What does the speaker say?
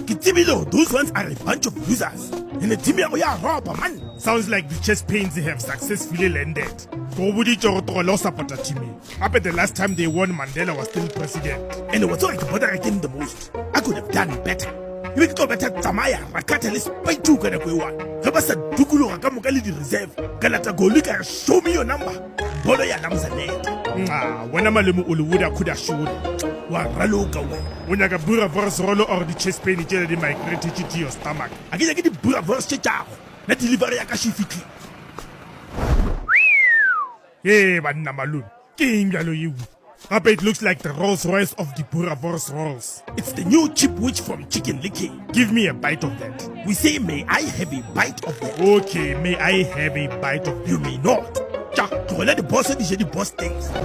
Kitibilo, those ones are a bunch of losers. And the team ya robber, man. Sounds like the chest pains have successfully landed. Gobudi Jorotolo supporter team. Up at the last time they won, Mandela was still president. And what's like bother again the most? I could have done better. You will go better Tamaya, Makatalis, by two can go one. Rabasa Dukulo Rakamukali reserve. Galata Golika, show me your number. Bolo ya Namzanet. When I'm a limu Uluwuda could have shown. Waralo Gawa. When I got Buraverse Rolo or the chest pain generally migrated to your stomach. I get the Buraverse Chachao. Let delivery Akashi Fiki. Hey, but Namalun. King Yalo you. Up it looks like the Rolls Royce of the Buraverse Rolls. It's the new cheap witch from Chicken Licky. Give me a bite of that. We say, may I have a bite of that? Okay, may I have a bite of that? You may not. Jack, to let the boss and the boss things.